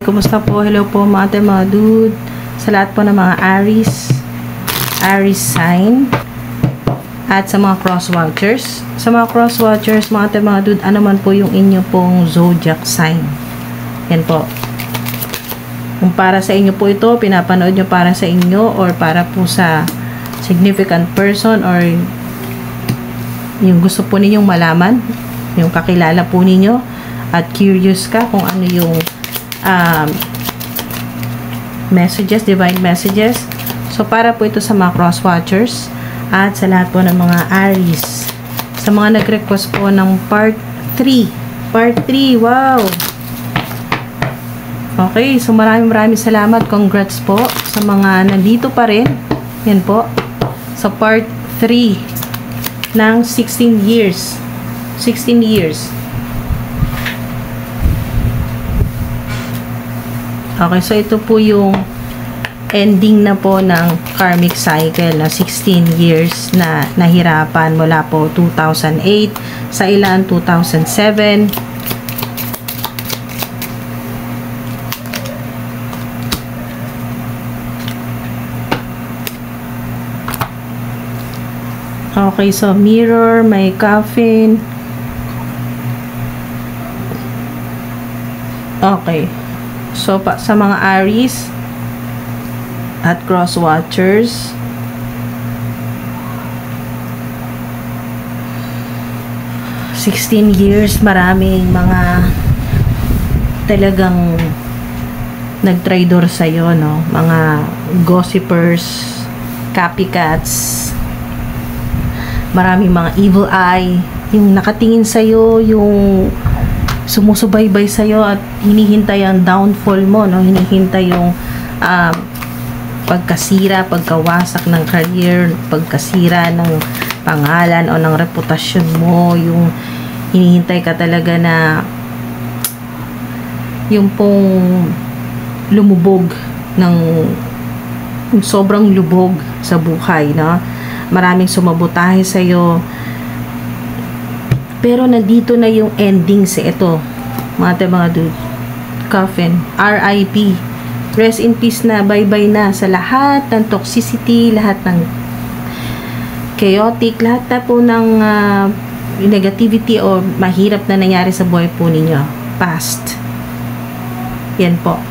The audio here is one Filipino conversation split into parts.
Kumusta po? Hello po mga dude. Sa lahat po ng mga Aries sign. At sa mga cross watchers. Sa mga cross watchers, mga dude, ano man po yung inyo pong zodiac sign. Yan po. Kung para sa inyo po ito, pinapanood nyo para sa inyo or para po sa significant person or yung gusto po ninyong malaman, yung kakilala po ninyo at curious ka kung ano yung messages, divine messages. So, para po ito sa mga cross-watchers at sa lahat po ng mga Aries. Sa mga nag-request po ng part 3. Part 3, wow! Okay, so maraming salamat. Congrats po sa mga nandito pa rin. Yan po. Sa part 3 ng 16 years. 16 years. Okay, so ito po yung ending na po ng karmic cycle na 16 years na nahirapan mula po 2008, sa ilan 2007. Okay, so mirror, may coffin. Okay. So, sa mga Aries at cross watchers, years, maraming mga talagang nag-traidor sa'yo, no? Mga gossipers, copycats, maraming mga evil eye, yung nakatingin sa'yo, yung sumusubaybay sa'yo at hinihintay ang downfall mo, no? Hinihintay yung pagkasira, pagkawasak ng career, pagkasira ng pangalan o ng reputasyon mo, yung hinihintay ka talaga na yung pong lumubog ng sobrang lubog sa buhay, no? Maraming sumabotahe sa'yo. Pero nandito na yung ending sa ito. Mga dude. Coffin. R.I.P. Rest in peace na. Bye-bye na sa lahat ng toxicity, lahat ng chaotic, lahat na po ng negativity o mahirap na nangyari sa buhay po ninyo. Past. Yan po.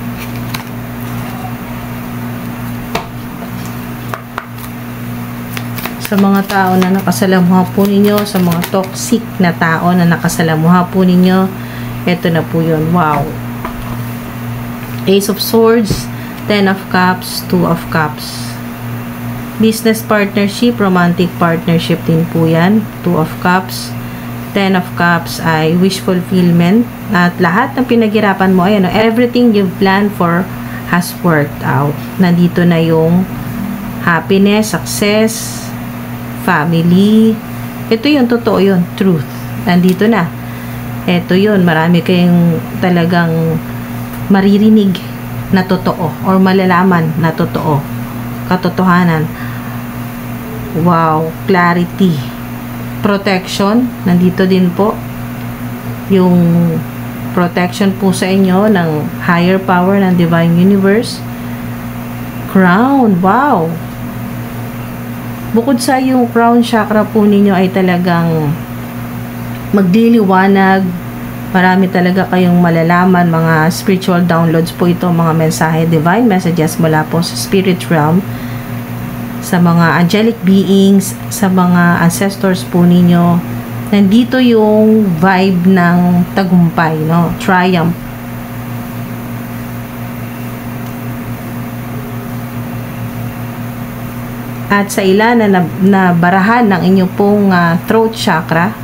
Sa mga tao na nakasalamuha po ninyo, sa mga toxic na tao na nakasalamuha po ninyo, eto na po yun. Wow! Ace of Swords, 10 of Cups, 2 of Cups. Business partnership, romantic partnership din po yan. 2 of Cups. 10 of Cups ay wish fulfillment. At lahat ng pinaghirapan mo, ayan, everything you've planned for has worked out. Nandito na yung happiness, success, family. Ito yun, totoo yun, truth. Nandito na. Ito yun, marami kayong talagang maririnig na totoo or malalaman na totoo. Katotohanan. Wow, clarity. Protection, nandito din po. Yung protection po sa inyo ng higher power ng divine universe. Crown, wow. Bukod sa yung crown chakra po ninyo ay talagang magliliwanag, marami talaga kayong malalaman, mga spiritual downloads po ito, mga mensahe, divine messages mula po sa spirit realm, sa mga angelic beings, sa mga ancestors po ninyo. Nandito yung vibe ng tagumpay, no? Triumph. At sa ilan na barahan ng inyong pong throat chakra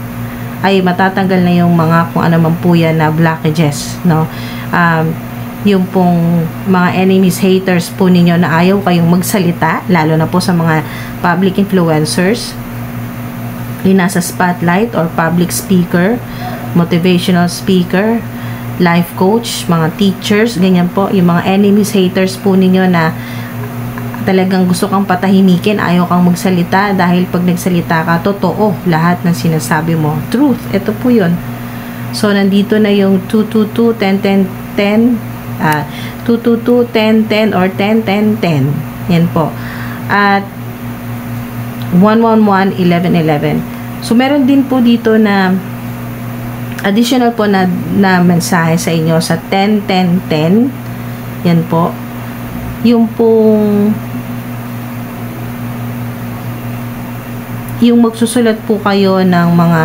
ay matatanggal na yung mga kung ano man po yan na blockages, no? Yung pong mga enemies, haters po ninyo na ayaw kayong magsalita, lalo na po sa mga public influencers, yung nasa spotlight or public speaker, motivational speaker, life coach, mga teachers, ganyan po, yung mga enemies, haters po ninyo na talagang gusto kang patahimikin, ayaw kang magsalita dahil pag nagsalita ka, totoo lahat ng sinasabi mo. Truth, ito po yun. So, nandito na yung 222, 10, 10, 10, 222, 1010, or 101010. Yan po. At 111, 1111. So, meron din po dito na additional po na mensahe sa inyo sa 101010. Yan po. Yung pong yung magsusulat po kayo ng mga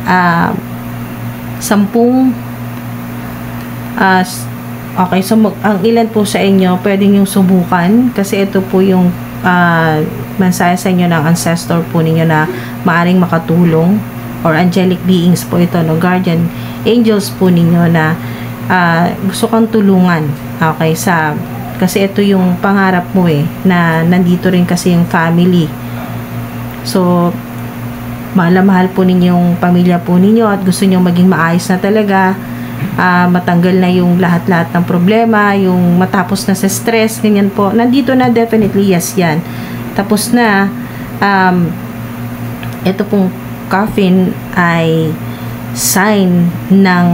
10 okay, so ang ilan po sa inyo pwedeng yung subukan kasi ito po yung mensahe sa inyo ng ancestor po ninyo na maaring makatulong, or angelic beings po ito, no, guardian angels po ninyo na gusto kang tulungan, okay, kasi ito yung pangarap mo na nandito rin kasi yung family. So, mahal na mahal po ninyo yung pamilya po ninyo at gusto nyo maging maayos na talaga, matanggal na yung lahat-lahat ng problema, yung matapos na sa stress, ganyan po. Nandito na definitely, yes, yan. Tapos na, ito pong coffin ay sign ng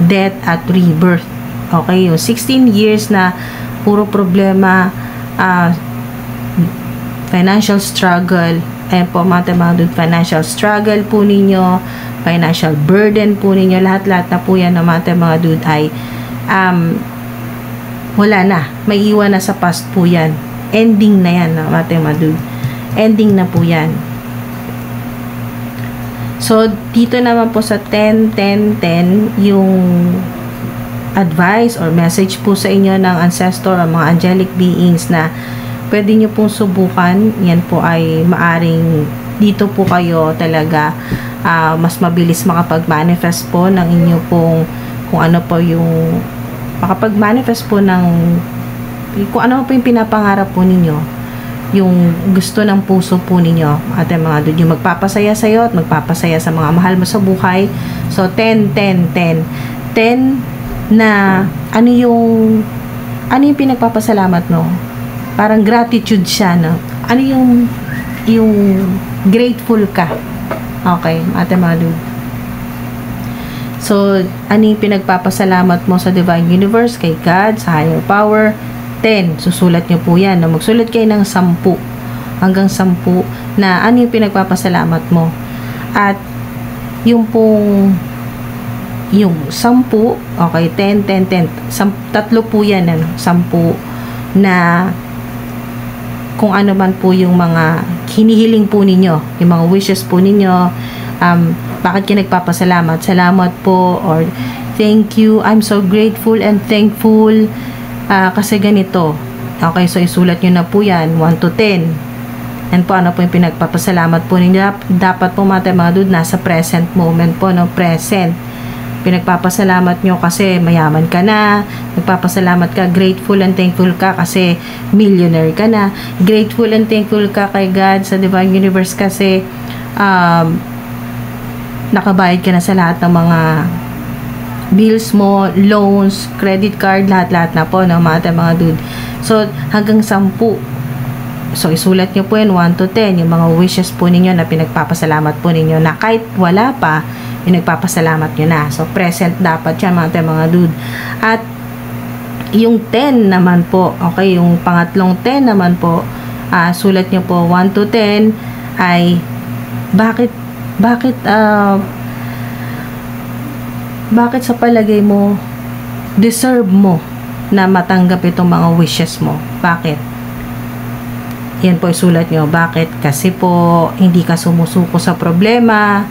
death at rebirth. Okay, yung 16 years na puro problema, financial struggle, ayan po mga dude, financial struggle po ninyo, financial burden po ninyo, lahat-lahat na po yan ng mga dude ay wala na, may iwan na sa past po yan, ending na yan mga dude, ending na po yan. So dito naman po sa 10-10-10 yung advice or message po sa inyo ng ancestor o mga angelic beings na pwede nyo pong subukan. Yan po ay maaring dito po kayo talaga mas mabilis makapag-manifest po ng inyo pong kung ano po yung makapag-manifest po ng kung ano po yung pinapangarap po ninyo, yung gusto ng puso po ninyo at mga doon yung magpapasaya sa iyo at magpapasaya sa mga mahal mo sa buhay. So 10-10-10 na ano yung pinagpapasalamat mo, parang gratitude siya, no? Ano yung grateful ka, okay, ate mga dude. So ano yung pinagpapasalamat mo sa divine universe, kay God, sa higher power? 10, susulat nyo po yan, no? Magsulat kayo ng 10 hanggang 10 na ano yung pinagpapasalamat mo. At yung pong yung 10, okay, 10, tatlo po yan, ano? 10 na kung ano man po yung mga hinihiling po ninyo, yung mga wishes po ninyo, bakit kayo nagpapasalamat, salamat po, or thank you, I'm so grateful and thankful, kasi ganito. Okay, so isulat nyo na po yan, 1 to 10. And po, ano po yung pinagpapasalamat po ninyo. Dapat po mga dude, nasa present moment po, no? Present. Pinagpapasalamat nyo kasi mayaman ka na. Nagpapasalamat ka, grateful and thankful ka kasi millionaire ka na. Grateful and thankful ka kay God sa divine universe kasi nakabayad ka na sa lahat ng mga bills mo, loans, credit card, lahat-lahat na po, no, mga dude. So, hanggang 10. So, isulat nyo po yun, 1 to 10, yung mga wishes po ninyo na pinagpapasalamat po ninyo na kahit wala pa, pinagpapasalamat nyo na. So, present dapat yan, mga dude. At, yung 10 naman po, okay, yung pangatlong 10 naman po, sulat nyo po, 1 to 10, ay, bakit sa palagay mo deserve mo na matanggap itong mga wishes mo? Bakit? Yan po isulat nyo. Bakit? Kasi po hindi ka sumusuko sa problema.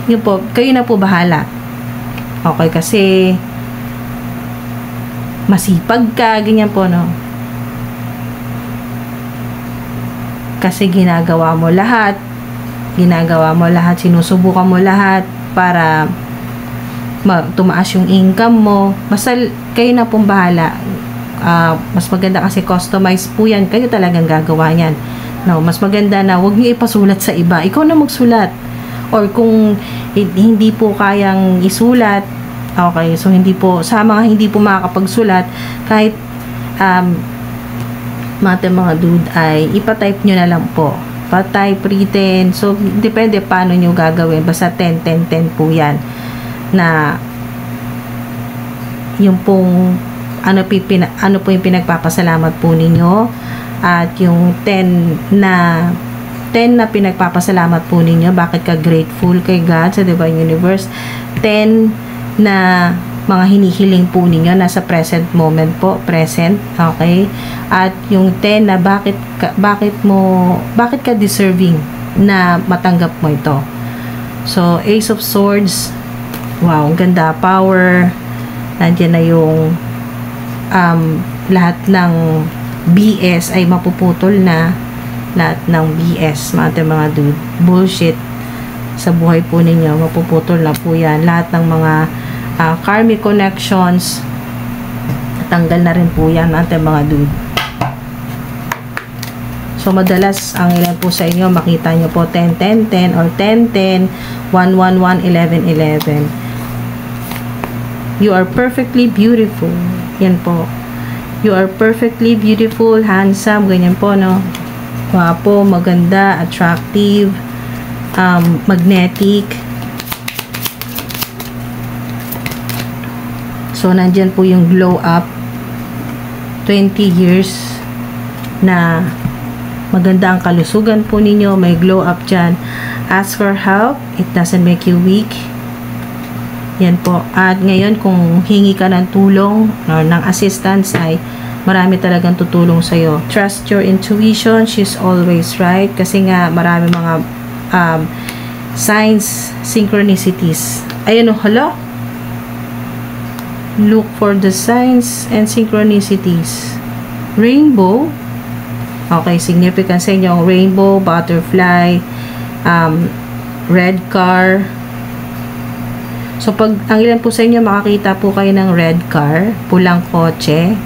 Yun po, kayo na po bahala. Okay, kasi masipag ka, ganyan po, no? Kasi ginagawa mo lahat, sinusubukan mo lahat para tumaas yung income mo. Basta kayo na pong bahala. Mas maganda kasi customize po yan, kayo talagang gagawa yan, no? Mas maganda na huwag niyo ipasulat sa iba, ikaw na magsulat. Or kung hindi po kayang isulat, okay, so sa mga hindi po makakapagsulat, kahit mga dude, ay ipatype nyo na lang po, pa-type, written. So depende paano nyo gagawin, basta 10 po yan na yung pong ano po yung pinagpapasalamat po ninyo, at yung 10 na pinagpapasalamat po ninyo, bakit ka grateful kay God sa Divine Universe. 10 na mga hinihiling po ninyo nasa present moment po, present, okay? At yung 10 na bakit ka deserving na matanggap mo ito. So Ace of Swords, wow, ganda, power, nandiyan na yung lahat ng BS ay mapuputol na, lahat ng BS, mga dude, bullshit sa buhay po ninyo, mapuputol na po yan. Lahat ng mga karmic connections, tanggal na rin po yan, mga dude. So madalas ang ilan po sa inyo, makita nyo po 10-10-10 or 10-10, 1-1-1, 11-11. You are perfectly beautiful. Yan po. You are perfectly beautiful, handsome, ganyan po, no? Gwapo, maganda, attractive, magnetic. So, nandyan po yung glow up. 20 years na maganda ang kalusugan po ninyo. May glow up dyan. Ask for help. It doesn't make you weak. Yan po. At ngayon, kung hingi ka ng tulong or ng assistance, ay marami talagang tutulong sa'yo. Trust your intuition. She's always right. Kasi nga, marami mga signs, synchronicities. Ayan o, hala. Look for the signs and synchronicities. Rainbow. Okay, significant sa inyo. Rainbow, butterfly, red car. So, pag ang ilan po sa inyo, makakita po kayo ng red car, pulang kotse.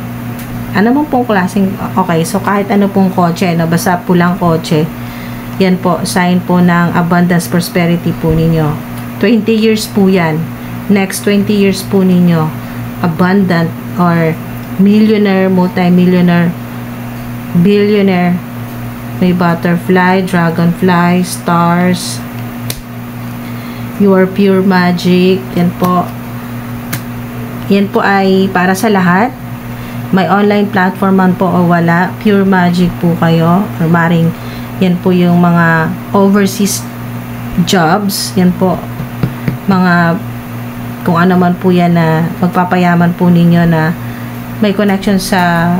Ano mo pong klaseng, okay, so kahit ano pong kotse, no, basta pulang kotse, yan po, sign po ng abundance, prosperity po ninyo. 20 years po yan. Next 20 years po ninyo, abundant or millionaire, multi-millionaire, billionaire. May butterfly, dragonfly, stars. You are pure magic. Yan po. Yan po ay para sa lahat. May online platform man po o wala. Pure magic po kayo. Or maring yan po yung mga overseas jobs. Yan po. Mga kung ano man po yan na magpapayaman po ninyo na may connection sa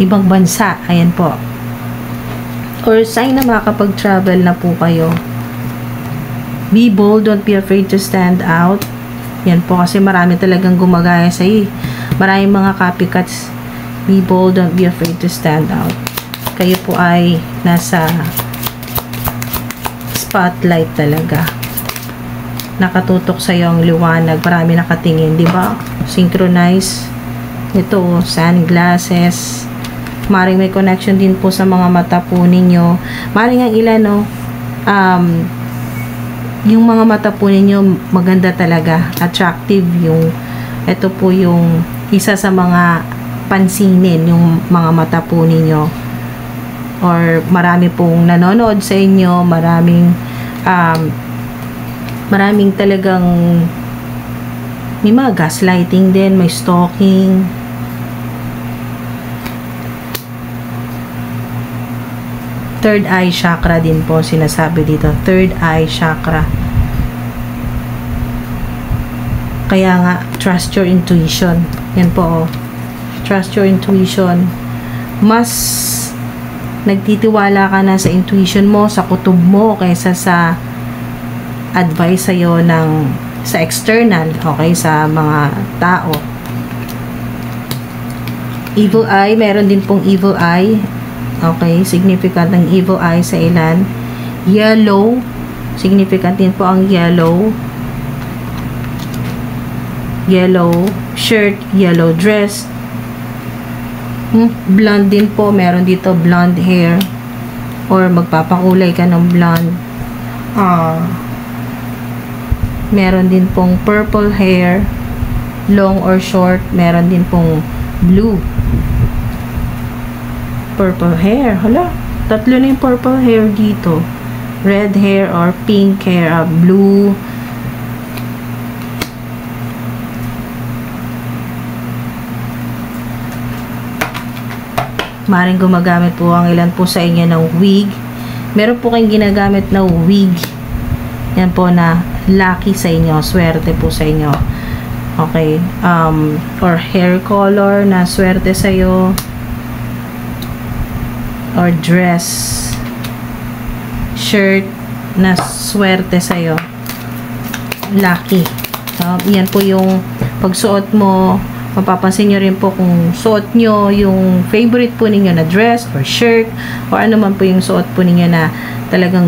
ibang bansa. Ayan po. Or sign na makakapag-travel na po kayo. Be bold, don't be afraid to stand out. Yan po, kasi marami talagang gumagaya sa iyo. Maraming mga copycats. Be bold, don't be afraid to stand out. Kayo po ay nasa spotlight talaga. Nakatutok sa iyo ang liwanag. Marami nakatingin, di ba? Synchronize. Ito, sunglasses. Maring may connection din po sa mga mata po ninyo. Maring ang ilan, no? Yung mga mata po ninyo maganda talaga, attractive. Yung ito po yung isa sa mga pansinin, yung mga mata po ninyo. Or marami pong nanonood sa inyo, maraming talagang may mga gaslighting din, may stalking. Third eye chakra din po sinasabi dito. Third eye chakra. Kaya nga, trust your intuition. Yan po, oh. Trust your intuition. Mas nagtitiwala ka na sa intuition mo, sa kutob mo, kaysa sa advice sa'yo sa external, okay, sa mga tao. Evil eye, meron din pong evil eye. Okay, significant ng evil eye sa ilan. Yellow, significant din po ang yellow. Yellow shirt, yellow dress. Blonde din po, meron dito blonde hair. Or magpapakulay ka ng blonde. Meron din pong purple hair, long or short. Meron din pong blue. Purple hair. Hala, tatlo na yung purple hair dito. Red hair or pink hair, blue. Maaaring gumagamit po ang ilan po sa inyo ng wig. Meron po kayong ginagamit na wig. Yan po na lucky sa inyo. Swerte po sa inyo. Okay. Or hair color na swerte sa iyo. Or dress. Shirt na swerte sa iyo. Lucky. Yan po yung pagsuot mo. Mapapansin nyo rin po kung suot nyo yung favorite po ninyo na dress or shirt or ano man po yung suot po ninyo na talagang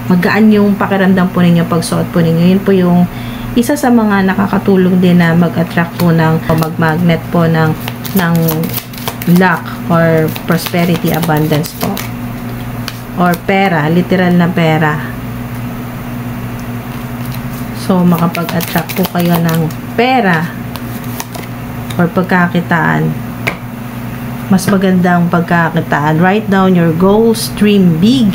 magaan yung pakiramdam po ninyo pag suot po ninyo. Yun po yung isa sa mga nakakatulong din na mag-attract po ng mag-magnet po ng luck or prosperity, abundance po. Or pera, literal na pera. So, makapag-attract po kayo ng pera or pagkakitaan. Mas magandang pagkakitaan. Write down your goals, dream big.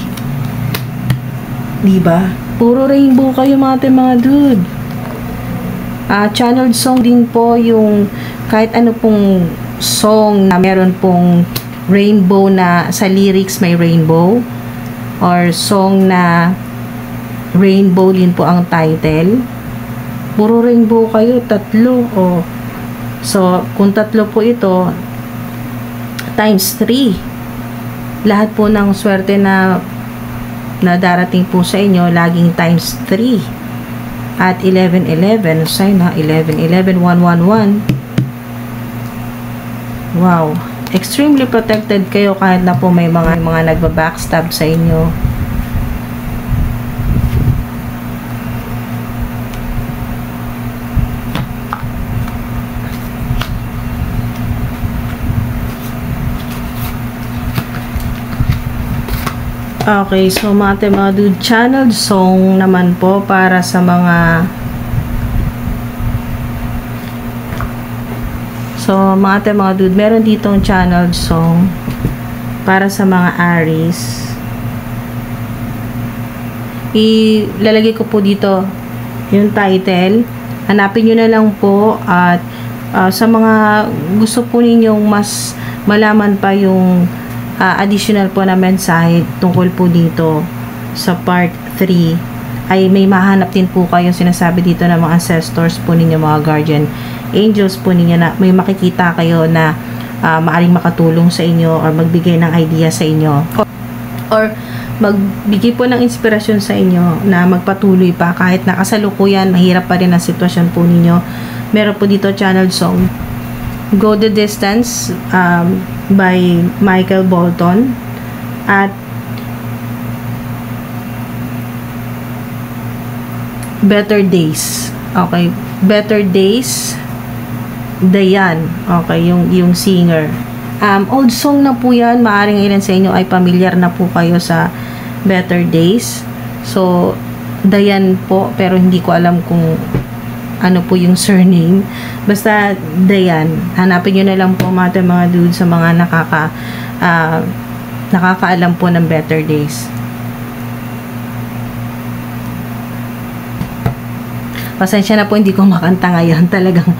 Diba? Puro rainbow kayo mga dude. Channeled song din po yung kahit ano pong song na meron pong rainbow na sa lyrics may rainbow or song na rainbow din po ang title. Puro rainbow kayo, 3 So, kung 3 po ito, times 3. Lahat po ng swerte na darating po sa inyo, laging times 3. At 11-11, sign na, 11-11, 1-1-1. Wow. Extremely protected kayo kahit na po may mga nagba-backstab sa inyo. Okay, so mga dude, channeled song naman po para sa mga dude, meron ditong channeled song para sa mga Aries. Ilalagay ko po dito yung title. Hanapin nyo na lang po at sa mga gusto po ninyong mas malaman pa yung additional po na mensahe tungkol po dito sa part 3 ay may mahanap din po kayong sinasabi dito ng mga ancestors po ninyo, mga guardian angels po ninyo na may makikita kayo na maaring makatulong sa inyo or magbigay ng idea sa inyo or magbigay po ng inspirasyon sa inyo na magpatuloy pa kahit na kasalukuyan mahirap pa rin ang sitwasyon po ninyo. Meron po dito channeled song Go the Distance by Michael Bolton at Better Days. Okay, Better Days, Dayan. Okay, yung singer. Old song na po yan. Maaring ilan sa inyo ay familiar na po kayo sa Better Days. So, Dayan po, pero hindi ko alam kung ano po yung surname. Basta Dayan. Hanapin nyo na lang po mga dude sa mga nakakaalam po ng Better Days. Pasensya na po, hindi ko makanta ngayon. Talagang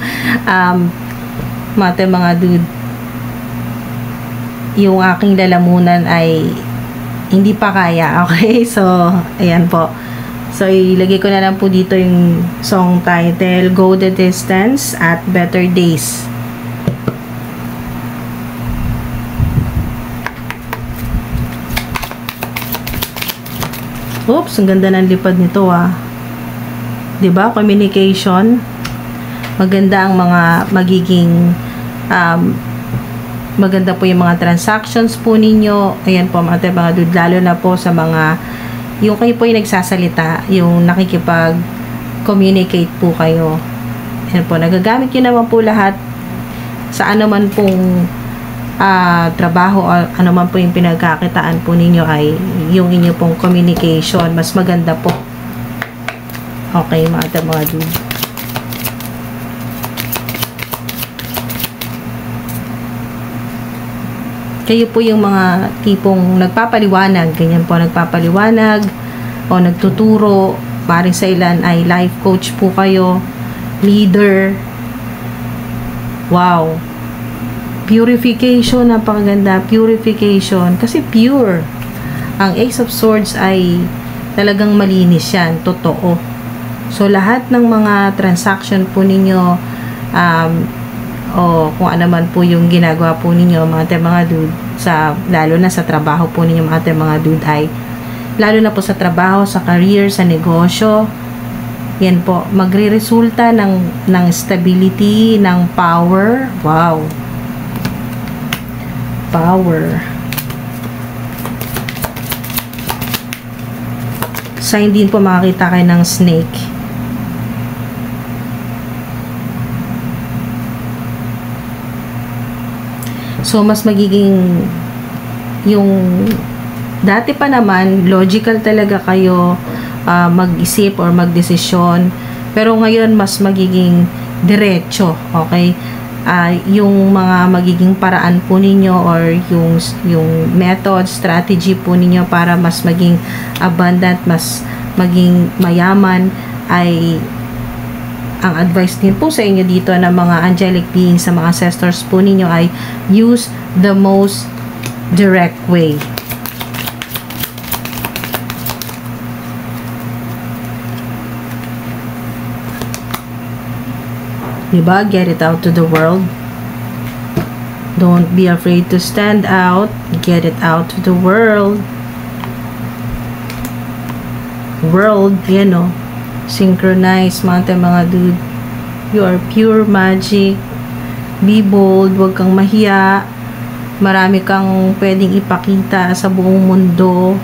mga dude, yung aking lalamunan ay hindi pa kaya. Okay? So, ayan po. So, ilagay ko na lang po dito yung song title, Go the Distance at Better Days. Oops, ang ganda ng lipad nito Diba? Communication. Maganda ang mga magiging maganda po yung mga transactions po ninyo. Ayan po mga dude, lalo na po sa mga yung kayo po yung nagsasalita, yung nakikipag-communicate po kayo. Ayan po, nagagamit nyo naman po lahat sa anuman pong trabaho o anuman po yung pinagkakitaan po ninyo ay yung inyo pong communication. Mas maganda po. Okay, mga dude. Kayo po yung mga tipong nagpapaliwanag, ganyan po, nagpapaliwanag o nagtuturo. Paring sa ilan ay life coach po kayo, leader. Wow. Purification, napakaganda. Purification. Kasi pure. Ang Ace of Swords ay talagang malinis yan. Totoo. So, lahat ng mga transaction po ninyo, o kung ano man po yung ginagawa po ninyo, mga dude, lalo na sa trabaho po ninyo, mga dude, ay lalo na po sa trabaho, sa career, sa negosyo, yan po, magre-resulta ng stability, ng power. Wow. Power. Sign din po makakita kayo ng snake. So, mas magiging yung dati pa naman, logical talaga kayo mag-isip or mag-desisyon. Pero ngayon, mas magiging diretso. Okay? Yung mga magiging paraan po ninyo or yung method, strategy po ninyo para mas maging abundant, mas maging mayaman, ay ang advice din po sa inyo dito ng mga angelic beings, sa mga ancestors po ninyo, ay use the most direct way. Diba? Get it out to the world. Don't be afraid to stand out. Get it out to the world. World, yan o. Synchronize, mga dude. You are pure magic. Be bold. Huwag kang mahiya. Marami kang pwedeng ipakita sa buong mundo.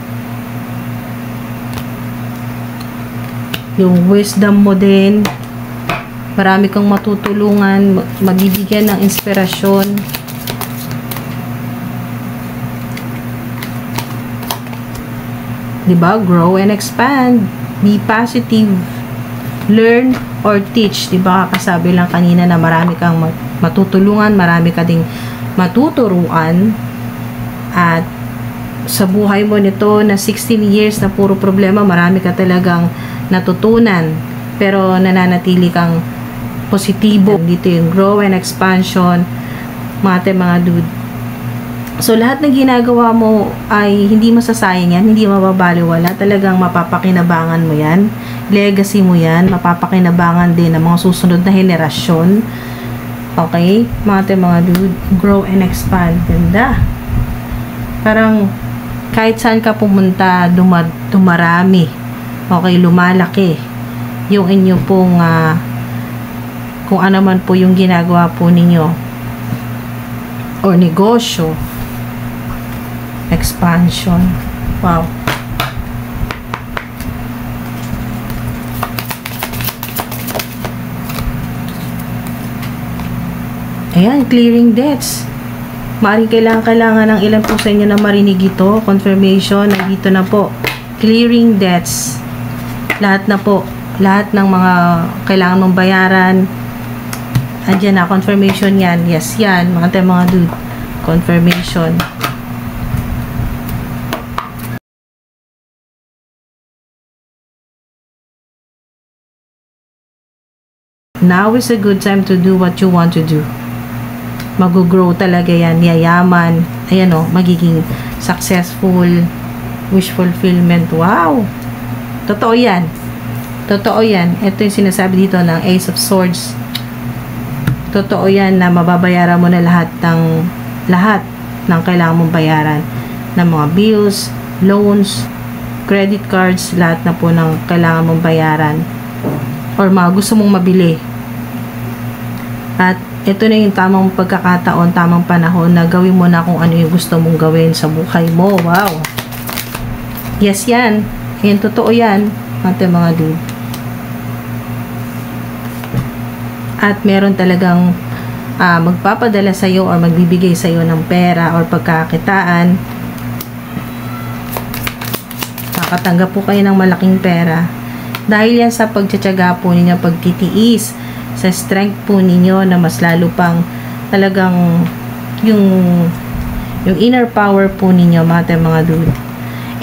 Yung wisdom mo din. Marami kang matutulungan, mabibigyan ng inspirasyon. Diba? Grow and expand. Be positive. Learn or teach. Diba? Kasabi lang kanina na marami kang matutulungan, marami ka ding matuturuan. At sa buhay mo nito na 16 years na puro problema, marami ka talagang natutunan. Pero nananatili kang positibo. Dito yung grow and expansion, mga dude. So, lahat ng ginagawa mo ay hindi masasayang yan, hindi mababaliwala. Talagang mapapakinabangan mo yan. Legacy mo yan. Mapapakinabangan din ng mga susunod na henerasyon. Okay? Mga dude, grow and expand. Ganda. Parang, kahit saan ka pumunta, dumarami. Okay? Lumalaki. Yung inyo pong kung ano man po yung ginagawa po ninyo or negosyo, expansion. Wow. Ayan, clearing debts. Maaaring kailangan ng ilan po sa inyo na marinig ito. Confirmation, nandito na po. Clearing debts. Lahat na po. Lahat ng mga kailangan mong bayaran, andyan na, confirmation yan. Yes, yan. Mga dude. Confirmation. Now is a good time to do what you want to do. Mag-grow talaga yan. Yayaman. Ayan o, magiging successful. Wish fulfillment. Wow! Totoo yan. Totoo yan. Ito yung sinasabi dito ng Ace of Swords. Totoo yan na mababayaran mo na lahat ng kailangan mong bayaran. Ng mga bills, loans, credit cards, lahat na po ng kailangan mong bayaran. Or mga gusto mong mabili. At ito na yung tamang pagkakataon, tamang panahon na gawin mo na kung ano yung gusto mong gawin sa buhay mo. Wow! Yes, yan. Yan, totoo yan. Mga dude. At meron talagang magpapadala sa iyo or magbibigay sa iyo ng pera or pagkakitaan. Makatanggap po kayo ng malaking pera. Dahil yan sa pagtsatsaga po ninyo, pagtitiis, sa strength po ninyo na mas lalo pang talagang yung inner power po ninyo, mga dude.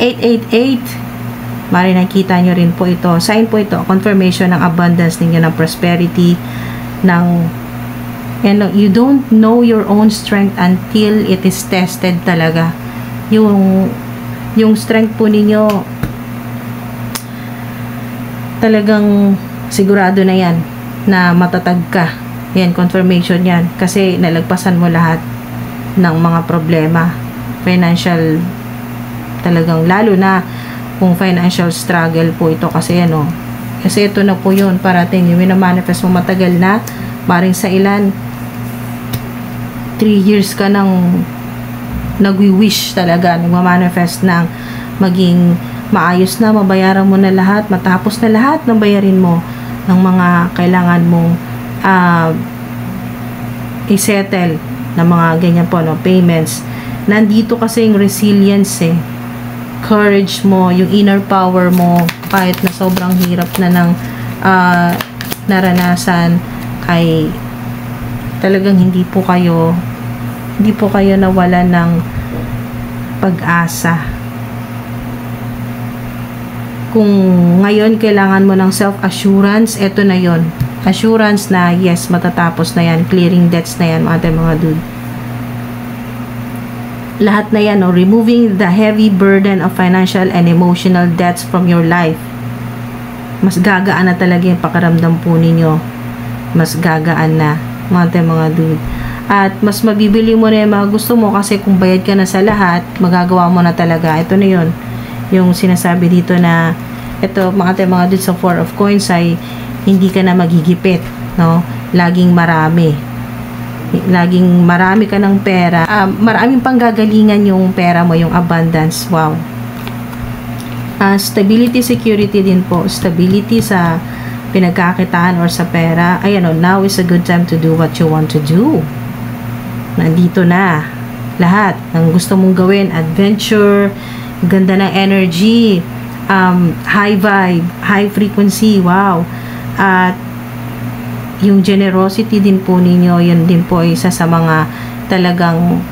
888. Mari nakita nyo rin po ito. Sign po ito. Confirmation ng abundance ninyo, ng prosperity, ng And you don't know your own strength until it is tested talaga. Yung strength po ninyo, talagang sigurado na yan na matatag ka. Yan, confirmation yan. Kasi nalagpasan mo lahat ng mga problema. Financial, talagang lalo na kung financial struggle po ito. Kasi ano, kasi ito na po yun, parating yung minamanifest mo matagal na. Maring sa ilan, 3 years ka nang nagwi-wish talaga, nagmamanifest ng maging maayos na, mabayaran mo na lahat, matapos na lahat ng bayarin mo ng mga kailangan mong i-settle na mga ganyan po, no, payments. Nandito kasi yung resilience courage mo, yung inner power mo, kahit na sobrang hirap na ng naranasan, ay talagang hindi po kayo nawalan ng pag-asa. Kung ngayon kailangan mo ng self-assurance, eto na yon. Assurance na yes, matatapos na yan, clearing debts na yan, mga dude. Lahat na yan, no? Removing the heavy burden of financial and emotional debts from your life. Mas gagaan na talaga yung pakiramdam po ninyo. Mas gagaan na, mga dude. At mas mabibili mo na yung mga gusto mo, kasi kung bayad ka na sa lahat, magagawa mo na talaga. Ito na yun. Yung sinasabi dito na, ito, mga dude, sa 4 of coins ay hindi ka na magigipit, no? Laging marami ka ng pera. Maraming panggagalingan yung pera mo, yung abundance. Wow. Stability, security din po. Stability sa pinagkakitaan or sa pera. Ayan, now is a good time to do what you want to do. Nandito na lahat ng gusto mong gawin. Adventure, ganda ng energy, high vibe, high frequency. Wow. At yung generosity din po ninyo, yun din po isa sa mga talagang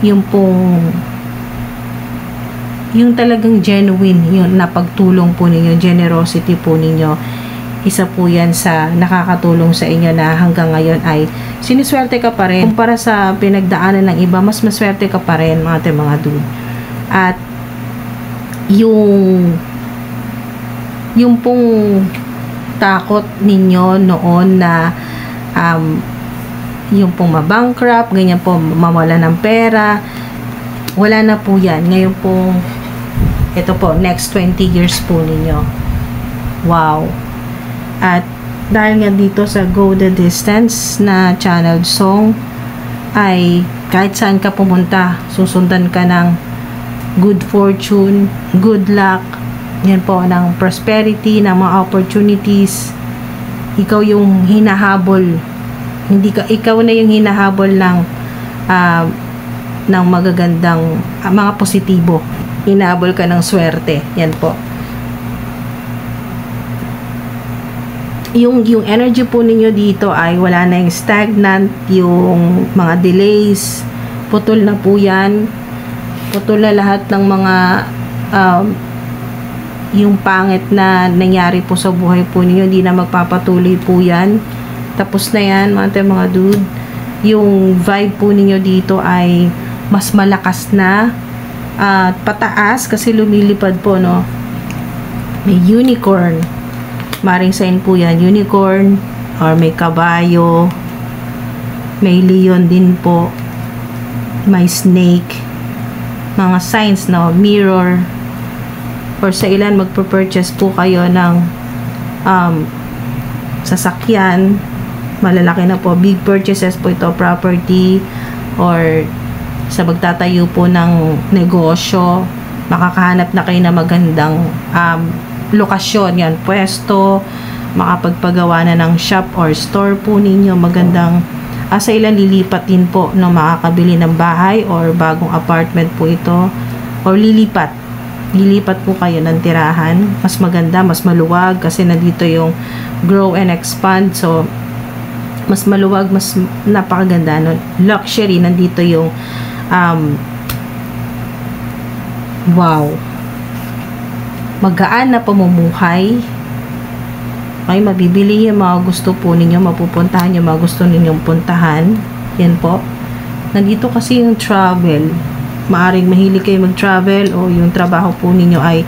yung talagang genuine yung napagtulong po ninyo, generosity po ninyo. Isa po yan sa nakakatulong sa inyo na hanggang ngayon ay siniswerte ka pa rin. Kumpara sa pinagdaanan ng iba, mas maswerte ka pa rin, mga dude. At yung pong takot ninyo noon na yung pong mabankrupt, ganyan po, mawala ng pera, wala na po yan. Ngayon po, ito po, next 20 years po ninyo. Wow. At dahil nga dito sa Go the Distance na channeled song, ay kahit saan ka pumunta, susundan ka ng good fortune, good luck, yan po, ng prosperity, ng mga opportunities. Ikaw yung hinahabol. Ikaw na yung hinahabol ng magagandang, mga positibo. Hinahabol ka ng swerte. Yan po. Yung energy po ninyo dito ay wala na yung stagnant, yung mga delays. Putol na po yan. Putol na lahat ng mga yung pangit na nangyari po sa buhay po ninyo, hindi na magpapatuloy po yan. Tapos na yan, mga dude. Yung vibe po ninyo dito ay mas malakas na at pataas kasi lumilipad po, no? May unicorn. Maring sign po yan, unicorn, or may kabayo, may leon din po, may snake, mga signs, no? Mirror. Or sa ilan, magpo-purchase po kayo ng sasakyan, malalaki na po, big purchases po ito, property, or sa magtatayo po ng negosyo, makakahanap na kayo na magandang lokasyon, yan, pwesto, makapagpagawa na ng shop or store po ninyo, magandang, sa ilan lilipat din po, no, makakabili ng bahay or bagong apartment po ito, or lilipat po kayo ng tirahan, mas maganda, mas maluwag, kasi nandito yung grow and expand, so mas maluwag, mas napakaganda, no? Luxury, nandito yung wow, magaan na pamumuhay, Okay, mabibili yung mga gusto po ninyo, mapupuntahan yung mga gusto ninyong puntahan. Yan po. Nandito kasi yung travel. Maaring mahilig kayo mag-travel o yung trabaho po ninyo ay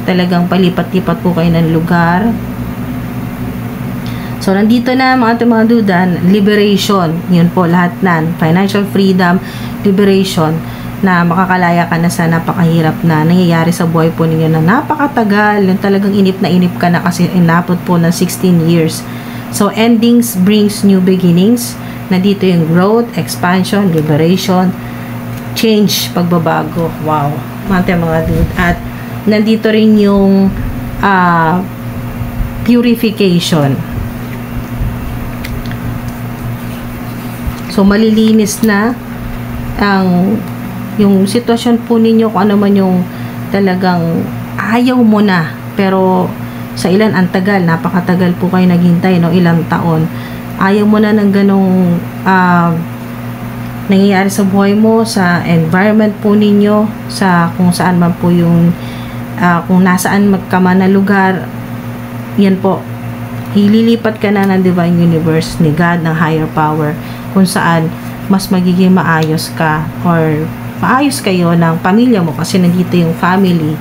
talagang palipat-lipat po kayo ng lugar. So, nandito na mga dudan, liberation. Yun po, lahat na. Financial freedom, liberation, na makakalaya ka na sa napakahirap na nangyayari sa buhay po ninyo na napakatagal, yung talagang inip na inip ka na kasi inapot po ng 16 years. So, endings brings new beginnings. Nandito yung growth, expansion, liberation, change, pagbabago. Wow. Mga dude. At nandito rin yung purification. So, malilinis na ang yung sitwasyon po ninyo, kung ano man yung talagang ayaw mo na, pero sa ilan ang tagal, napakatagal po kayo naghintay, no? Ilang taon. Ayaw mo na ng ganong nangyayari sa buhay mo, sa environment po ninyo, sa kung saan man po yung kung nasaan magkaman na lugar. Yan po, ililipat ka na ng divine universe, ni God, ng higher power, kung saan mas magiging maayos ka or maayos kayo ng pamilya mo kasi nandito yung family,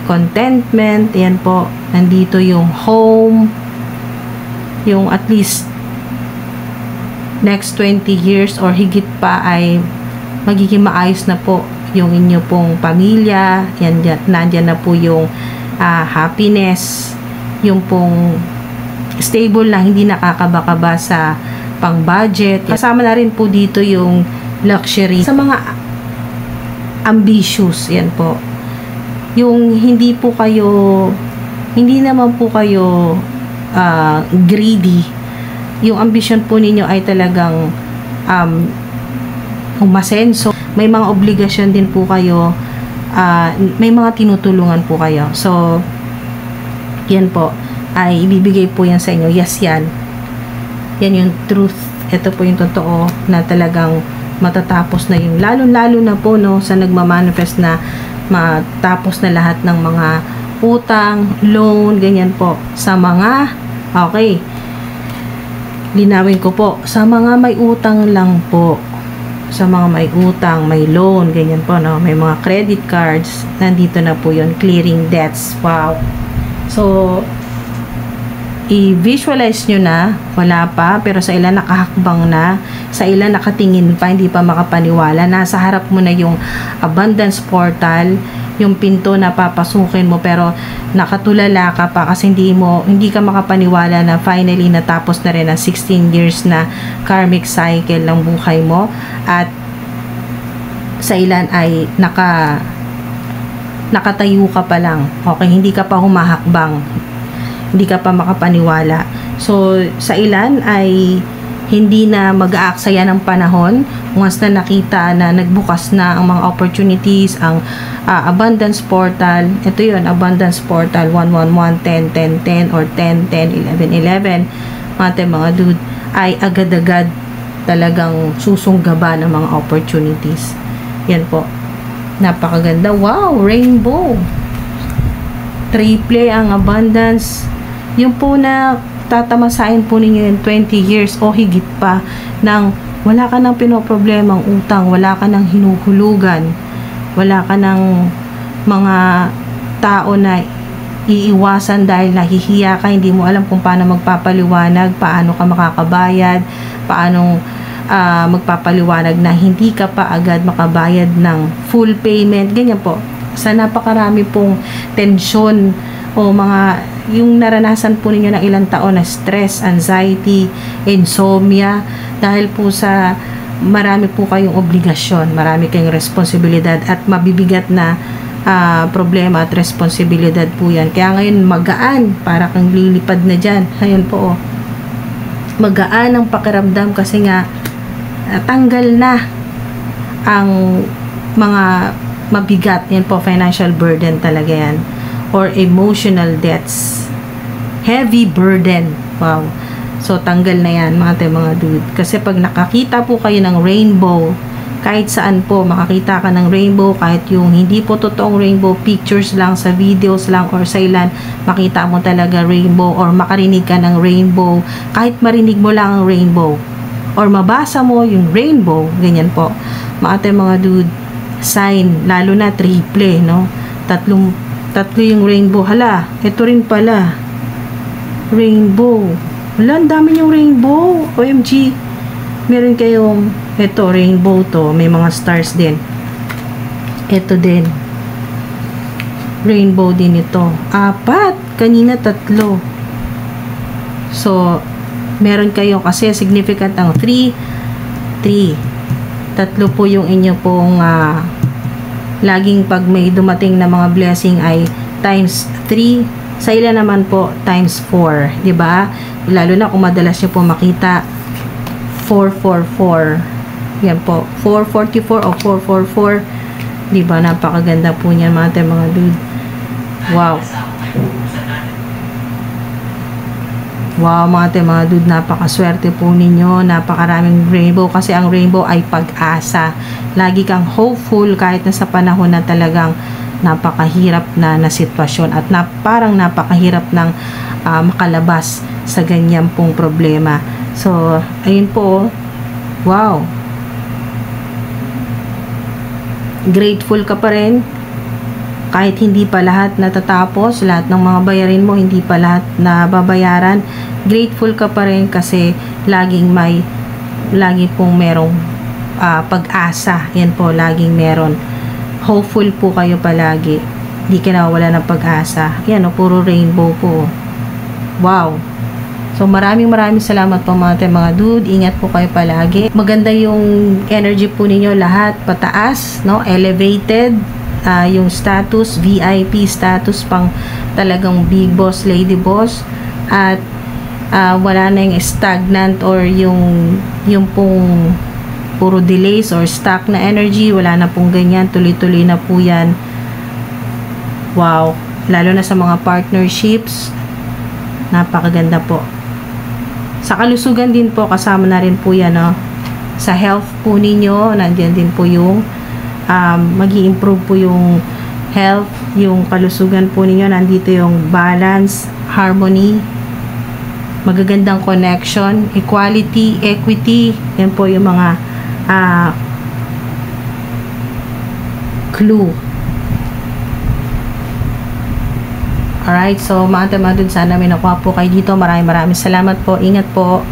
contentment, yan po, nandito yung home, yung at least next 20 years or higit pa ay magiging maayos na po yung inyo pong pamilya, yan, nandyan na po yung happiness, yung pong stable na hindi nakakaba-kaba sa pang budget. Kasama na rin po dito yung luxury sa mga ambitious, yan po. Yung hindi naman po kayo greedy. Yung ambition po ninyo ay talagang umasenso. May mga obligasyon din po kayo. May mga tinutulungan po kayo. So, yan po. Ay ibibigay po yan sa inyo. Yes, yan. Yan yung truth. Ito po yung totoo na talagang matatapos na yung lalo na po, no, sa nagmamanifest na matapos na lahat ng mga utang, loan, ganyan po. Sa mga, okay, linawin ko po, sa mga may utang lang po, sa mga may utang, may loan, ganyan po, no, may mga credit cards, nandito na po yun, clearing debts. Wow. So, i-visualize nyo na, wala pa, pero sa ilan nakahakbang na, sa ilan nakatingin pa, hindi pa makapaniwala, nasa harap mo na yung abundance portal, yung pinto na papasukin mo, pero nakatulala ka pa kasi hindi ka makapaniwala na finally natapos na rin ang 16 years na karmic cycle ng buhay mo, at sa ilan ay nakatayo ka pa lang, okay, hindi ka pa humahakbang, hindi ka pa makapaniwala. So, sa ilan ay hindi na mag-aaksaya ng panahon once na nakita na nagbukas na ang mga opportunities, ang abundance portal. Ito yun, abundance portal 111, 10, 10, 10 or 10, 10, 11, 11. Mga dude, ay agad-agad talagang susunggaba ng mga opportunities. Yan po. Napakaganda. Wow! Rainbow! Triple ang abundance. Yung po na tatamasain po ninyo yung 20 years o higit pa nang wala ka ng pinoproblemang utang, wala ka ng hinuhulugan, wala ka ng mga tao na iiwasan dahil nahihiya ka, hindi mo alam kung paano magpapaliwanag, paano ka makakabayad, paano magpapaliwanag na hindi ka pa agad makabayad ng full payment, ganyan po. Sa napakarami pong tensyon o mga yung naranasan po ninyo ng ilang taon na stress, anxiety, insomnia, dahil po sa marami po kayong obligasyon, marami kayong responsibilidad at mabibigat na problema at responsibilidad po yan. Kaya ngayon magaan, para kang lilipad na dyan. Ayun po, magaan ang pakiramdam kasi nga tanggal na ang mga mabigat. Yan po, financial burden talaga yan. Or emotional debts. Heavy burden. Wow. So, tanggal na yan, mga dude. Kasi pag nakakita po kayo ng rainbow, kahit saan po makakita ka ng rainbow, kahit yung hindi po totoong rainbow, pictures lang, sa videos lang or sa ilan, makita mo talaga rainbow or makarinig ka ng rainbow, kahit marinig mo lang ang rainbow or mabasa mo yung rainbow, ganyan po mga dude, sign, lalo na triple, no? Tatlo yung rainbow. Hala, ito rin pala rainbow. Wala, ang dami yung rainbow. OMG. Meron kayong, ito, rainbow to. May mga stars din. Ito din. Rainbow din ito. 4. Kanina 3. So, meron kayo kasi significant ang 3. 3 po yung inyo pong laging pag may dumating na mga blessing ay times 3. Sa ilan naman po, times 4. Diba? Lalo na kung madalas nyo po makita 444. Yan po. 444 o 444. Diba? Napakaganda po niyan mga dude. Wow. Wow mga dude. Napakaswerte po ninyo. Napakaraming rainbow. Kasi ang rainbow ay pag-asa. Lagi kang hopeful kahit na sa panahon na talagang napakahirap na sitwasyon at parang napakahirap ng makalabas sa ganyan pong problema. So, ayun po. Wow. Grateful ka pa rin. Kahit hindi pa lahat natatapos, lahat ng mga bayarin mo, hindi pa lahat na babayaran, grateful ka pa rin kasi lagi pong merong pag-asa. Yan po, laging meron. Hopeful po kayo palagi. Hindi ka nawawala ng pag-asa. Yan o, puro rainbow po. Wow. So, maraming salamat po mga dude. Ingat po kayo palagi. Maganda yung energy po ninyo lahat. Pataas, no? Elevated. Yung status, VIP status pang talagang big boss, lady boss. At wala na yung stagnant or yung pong puro delays or stuck na energy, wala na pong ganyan, tuloy-tuloy na po yan. Wow, lalo na sa mga partnerships, napakaganda po. Sa kalusugan din po, kasama na rin po yan, no? Sa health po ninyo, nandiyan din po yung mag-i-improve po yung health, yung kalusugan po ninyo, nandito yung balance, harmony, magagandang connection, equality, equity, yan po yung mga clue. Alright, so mga dude, sana may nakuha po kayo dito. Maraming salamat po. Ingat po.